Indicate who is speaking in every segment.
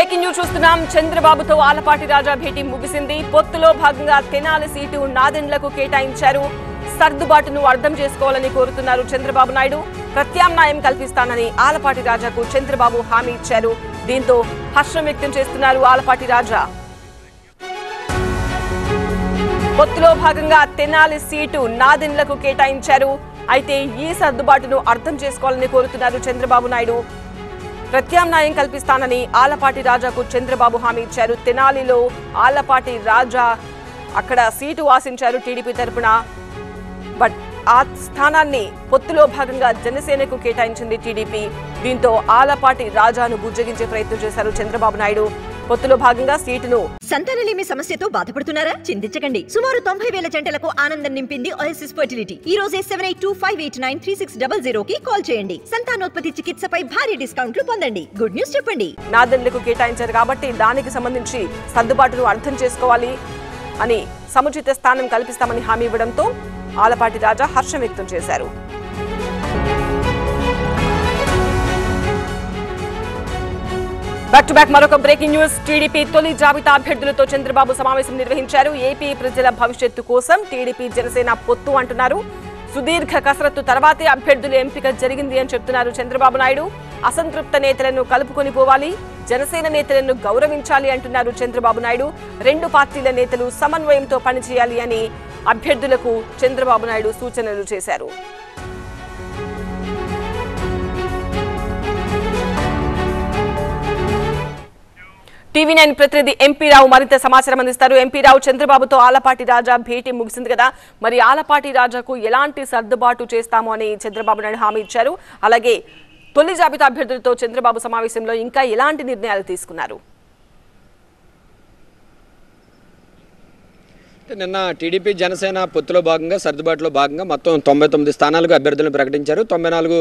Speaker 1: Breaking news చూస్తున్నాం. చంద్రబాబుతో ఆలపాటి రాజా భేటీ ముగిసింది. పొత్తులో భాగంగా తెనాలి సీటు నాదెండ్లకు కేటాయించారు. సర్దుబాటును అర్థం చేసుకోవాలని కోరుతున్నారు చంద్రబాబు నాయుడు. ప్రత్యామ్నాయం కల్పిస్తానని ఆలపాటి రాజాకు చంద్రబాబు హామీ ఇచ్చారు. దీంతో హర్షం వ్యక్తం చేస్తున్నారు ఆలపాటి రాజా. పొత్తులో భాగంగా తెనాలి సీటు నాదెండ్లకు కేటాయించారు. అయితే ఈ సర్దుబాటును అర్థం చేసుకోవాలని కోరుతున్నారు చంద్రబాబు నాయుడు. ప్రత్యామ్నాయం కల్పిస్తానని ఆలపాటి రాజాకు చంద్రబాబు హామీ ఇచ్చారు. తెనాలిలో ఆలపాటి రాజా అక్కడ సీటు ఆశించారు టీడీపీ తరపున. బట్ ఆ స్థానాన్ని పొత్తులో భాగంగా జనసేనకు కేటాయించింది టీడీపీ. దీంతో ఆలపాటి రాజాను బుజ్జగించే ప్రయత్నం చేశారు చంద్రబాబు నాయుడు. పొత్తులో భాగంగా సీటును
Speaker 2: సంతానలేమి సమస్యతో బాధపడుతున్నారా? చింతించకండి. సుమారు 90,000 జంటలకు ఆనందం నింపింది ఓఎస్ఎస్ ఫర్టిలిటీ. ఈ రోజే 7825893600 కి కాల్ చేయండి. సంతానోత్పత్తి చికిత్సపై భారీ డిస్కౌంట్లు పొందండి. గుడ్ న్యూస్ చెప్పండి.
Speaker 1: నాదెండ్లకు కేటాయించారు కాబట్టి దానికి సంబంధించి సర్దుబాటును అర్థం చేసుకోవాలి అని సముచిత స్థానం కల్పిస్తామని హామీ ఇవ్వడంతో ఆలపాటి రాజా హర్షం వ్యక్తం చేశారు. బ్యాక్ టు బ్యాక్ మరొక బ్రేకింగ్ న్యూస్. టీడీపీ తొలి జాబితా అభ్యర్థులతో చంద్రబాబు సమావేశం నిర్వహించారు. ఏపీ ప్రజల భవిష్యత్తు కోసం టీడీపీ జనసేన పొత్తు అంటున్నారు. సుదీర్ఘ కసరత్తు తర్వాతే అభ్యర్థుల ఎంపిక జరిగింది అని చెప్తున్నారు చంద్రబాబు నాయుడు. అసంతృప్త నేతలను కలుపుకొని పోవాలి, జనసేన నేతలను గౌరవించాలి అంటున్నారు చంద్రబాబు నాయుడు. రెండు పార్టీల నేతలు సమన్వయంతో పనిచేయాలి అని అభ్యర్థులకు చంద్రబాబు నాయుడు సూచనలు చేశారు. టీవీ9 ప్రతినిధి ఎంపీ రావు మరింత సమాచారం అందిస్తారు. ఎంపీ రావు, చంద్రబాబుతో ఆలపాటి రాజా భేటీ ముగిసింది కదా, మరి ఆలపాటి రాజాకు ఎలాంటి సర్దుబాటు చేస్తాము అని చంద్రబాబు నాయుడు హామీ ఇచ్చారు. అలాగే తొలి జాబితా అభ్యర్థులతో చంద్రబాబు సమావేశంలో ఇంకా ఎలాంటి నిర్ణయాలు తీసుకున్నారు?
Speaker 3: నిన్న టీడీపీ జనసేన పొత్తులో భాగంగా సర్దుబాటులో భాగంగా మొత్తం 99 స్థానాలకు అభ్యర్థులను ప్రకటించారు. 94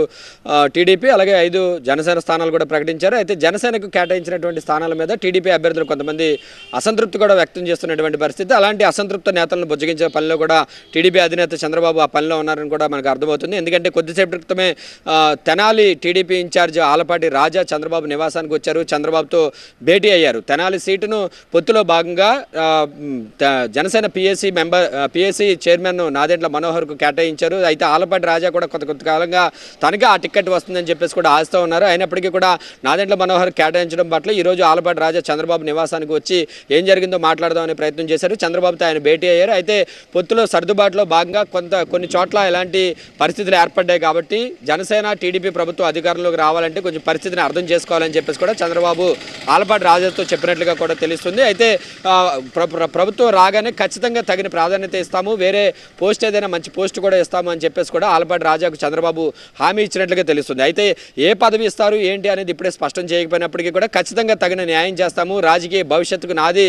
Speaker 3: టీడీపీ అలాగే 5 జనసేన స్థానాలు కూడా ప్రకటించారు. అయితే జనసేనకు కేటాయించినటువంటి స్థానాల మీద టీడీపీ అభ్యర్థులు కొంతమంది అసంతృప్తి కూడా వ్యక్తం చేస్తున్నటువంటి పరిస్థితి. అలాంటి అసంతృప్త నేతలను బుజ్జగించే పనిలో కూడా టీడీపీ అధినేత చంద్రబాబు ఆ పనిలో ఉన్నారని కూడా మనకు అర్థమవుతుంది. ఎందుకంటే కొద్దిసేపటి క్రితమే తెనాలి టీడీపీ ఇన్ఛార్జ్ ఆలపాటి రాజా చంద్రబాబు నివాసానికి వచ్చారు, చంద్రబాబుతో భేటీ అయ్యారు. తెనాలి సీటును పొత్తులో భాగంగా జనసేన పిఎస్సి చైర్మన్ నాదెండ్ల మనోహర్కు కేటాయించారు. అయితే ఆలపాటి రాజా కూడా కొంతకాలంగా తనగా ఆ టికెట్ వస్తుందని చెప్పేసి కూడా ఆశతో ఉన్నారు. అయినప్పటికీ కూడా నాదెండ్ల మనోహర్ కేటాయించడం పట్ల ఈరోజు ఆలపాటి రాజా చంద్రబాబు నివాసానికి వచ్చి ఏం జరిగిందో మాట్లాడదామనే ప్రయత్నం చేశారు. చంద్రబాబుతో ఆయన భేటీ అయ్యారు. అయితే పొత్తులో సర్దుబాటులో భాగంగా కొన్ని చోట్ల ఎలాంటి పరిస్థితులు ఏర్పడ్డాయి కాబట్టి జనసేన టీడీపీ ప్రభుత్వం అధికారంలోకి రావాలంటే కొంచెం పరిస్థితిని అర్థం చేసుకోవాలని చెప్పేసి కూడా చంద్రబాబు ఆలపాటి రాజాతో చెప్పినట్లుగా కూడా తెలుస్తుంది. అయితే ప్రభుత్వం రాగానే ఖచ్చితంగా తగిన ప్రాధాన్యత ఇస్తాము, వేరే పోస్ట్ ఏదైనా మంచి పోస్ట్ కూడా ఇస్తాము అని చెప్పేసి కూడా ఆలపాటి రాజాకు చంద్రబాబు హామీ ఇచ్చినట్లుగా తెలుస్తుంది. అయితే ఏ పదవి ఇస్తారు ఏంటి అనేది ఇప్పుడే స్పష్టం చేయకపోయినప్పటికీ కూడా ఖచ్చితంగా తగిన న్యాయం చేస్తాము, రాజకీయ భవిష్యత్తుకు నాది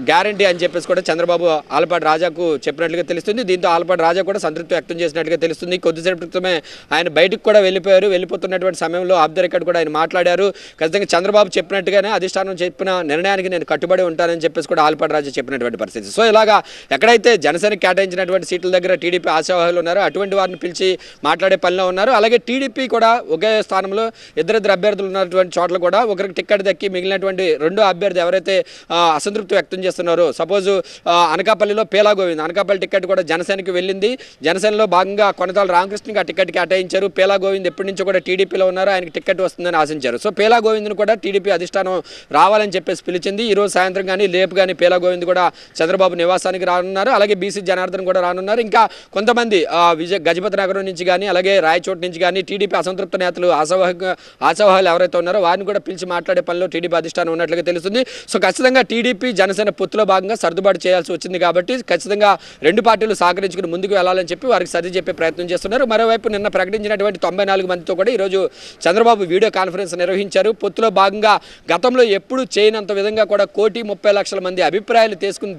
Speaker 3: గ్యారంటీ అని చెప్పేసి కూడా చంద్రబాబు ఆలపాటి రాజాకు చెప్పినట్లుగా తెలుస్తుంది. దీంతో ఆలపాటి రాజా కూడా సంతృప్తి వ్యక్తం చేసినట్లుగా తెలుస్తుంది. కొద్దిసేపు క్రితమే ఆయన బయటకు కూడా వెళ్ళిపోయారు. వెళ్ళిపోతున్నటువంటి సమయంలో ఆఫ్ ద రికార్డ్ కూడా ఆయన మాట్లాడారు. ఖచ్చితంగా చంద్రబాబు చెప్పినట్టుగానే అధిష్టానం చెప్పిన నిర్ణయానికి నేను కట్టుబడి ఉంటానని చెప్పేసి కూడా ఆలపాటి రాజా చెప్పినటువంటి పరిస్థితి. సో ఇలాగా ఎక్కడైతే జనసేన కేటాయించినటువంటి సీట్ల దగ్గర టీడీపీ ఆశావాహులు ఉన్నారో అటువంటి వారిని పిలిచి మాట్లాడే పనిలో ఉన్నారు. అలాగే టీడీపీ కూడా ఒకే స్థానంలో ఇద్దరిద్దరు అభ్యర్థులు ఉన్నటువంటి చోట్ల కూడా ఒకరికి టికెట్ దక్కి మిగిలినటువంటి రెండో అభ్యర్థి ఎవరైతే అసంతృప్తి వ్యక్తం చేస్తున్నారో, సపోజ్ అనకాపల్లిలో పేలా గోవింద్, అనకాపల్లి టికెట్ కూడా జనసేనకి వెళ్ళింది. జనసేనలో భాగంగా కొనతాల రామకృష్ణకి ఆ టికెట్ కేటాయించారు. పేలా గోవింద్ ఎప్పటి నుంచో కూడా టీడీపీలో ఉన్నారు, ఆయనకి టికెట్ వస్తుందని ఆశించారు. సో పేలా గోవింద్ను కూడా టీడీపీ అధిష్టానం రావాలని చెప్పేసి పిలిచింది. ఈరోజు సాయంత్రం కానీ రేపు కానీ పేలా గోవింద్ కూడా చంద్రబాబు నివాసానికి రానున్నారు. అలాగే బీసీ జనార్దన్ కూడా రానున్నారు. ఇంకా కొంతమంది గజపతి నగరం నుంచి కానీ అలాగే రాయచోటు నుంచి కానీ టీడీపీ అసంతృప్త నేతలు ఆశావాహులు ఎవరైతే ఉన్నారో వారిని కూడా పిలిచి మాట్లాడే పనిలో టీడీపీ అధిష్టానం ఉన్నట్లుగా తెలుస్తుంది. సో ఖచ్చితంగా టీడీపీ జనసేన పొత్తులో భాగంగా సర్దుబాటు చేయాల్సి వచ్చింది కాబట్టి ఖచ్చితంగా రెండు పార్టీలు సహకరించుకుని ముందుకు వెళ్లాలని చెప్పి వారికి సర్ది చెప్పే ప్రయత్నం చేస్తున్నారు. మరోవైపు నిన్న ప్రకటించినటువంటి 94 మందితో కూడా ఈరోజు చంద్రబాబు వీడియో కాన్ఫరెన్స్ నిర్వహించారు. పొత్తులో భాగంగా గతంలో ఎప్పుడు చేయనంత విధంగా కూడా 1,30,00,000 మంది అభిప్రాయాలు తీసుకుని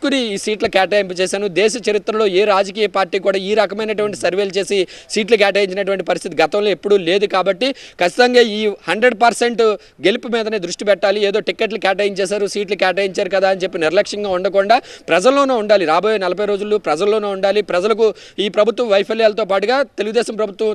Speaker 3: తెలుసుకుని ఈ సీట్ల కేటాయింపు చేశాను. దేశ చరిత్రలో ఏ రాజకీయ పార్టీ కూడా ఈ రకమైనటువంటి సర్వేలు చేసి సీట్లు కేటాయించినటువంటి పరిస్థితి గతంలో ఎప్పుడూ లేదు. కాబట్టి ఖచ్చితంగా ఈ 100% గెలుపు మీదనే దృష్టి పెట్టాలి. ఏదో టికెట్లు కేటాయించేశారు, సీట్లు కేటాయించారు కదా అని చెప్పి నిర్లక్ష్యంగా ఉండకుండా ప్రజల్లోనూ ఉండాలి. రాబోయే 40 రోజులు ప్రజల్లోనూ ఉండాలి. ప్రజలకు ఈ ప్రభుత్వం వైఫల్యాలతో పాటుగా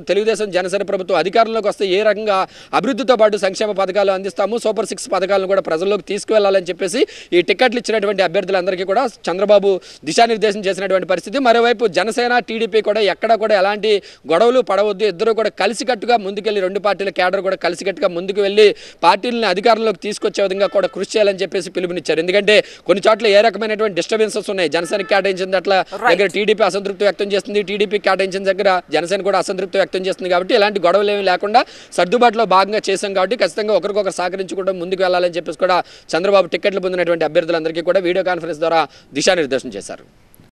Speaker 3: తెలుగుదేశం జనసేన ప్రభుత్వం అధికారంలోకి వస్తే ఏ రకంగా అభివృద్ధితో పాటు సంక్షేమ పథకాలు అందిస్తాము, సూపర్ 6 పథకాలను కూడా ప్రజల్లోకి తీసుకువెళ్లాలని చెప్పేసి ఈ టికెట్లు ఇచ్చినటువంటి అభ్యర్థులందరికీ కూడా చంద్రబాబు దిశానిర్దేశం చేసినటువంటి పరిస్థితి. మరోవైపు జనసేన టీడీపీ కూడా ఎక్కడ కూడా ఎలాంటి గొడవలు పడవద్దు, ఇద్దరు కూడా కలిసికట్టుగా ముందుకెళ్లి రెండు పార్టీల కేడర్ కూడా కలిసికట్టుగా ముందుకు వెళ్ళి పార్టీలను అధికారంలోకి తీసుకొచ్చే విధంగా కూడా కృషి చేయాలని చెప్పేసి పిలుపునిచ్చారు. ఎందుకంటే కొన్ని చోట్ల ఏ రకమైనటువంటి డిస్టర్బెన్సెస్ ఉన్నాయి. జనసేన కేటాయించిన అట్లా దగ్గర టీడీపీ అసంతృప్తి వ్యక్తం చేస్తుంది, టీడీపీ కేటాయించిన దగ్గర జనసేన కూడా అసంతృప్తి వ్యక్తం చేస్తుంది. కాబట్టి ఎలాంటి గొడవలు ఏమీ లేకుండా సర్దుబాటులో భాగంగా చేశాం. కాబట్టి ఖచ్చితంగా ఒకరికొకరు సహకరించుకుంటూ ముందుకు వెళ్ళాలని చెప్పేసి కూడా చంద్రబాబు టికెట్లు పొందినటువంటి అభ్యర్థులందరికీ కూడా వీడియో కాన్ఫరెన్స్ ద్వారా దిశానిర్దేశం చేశారు.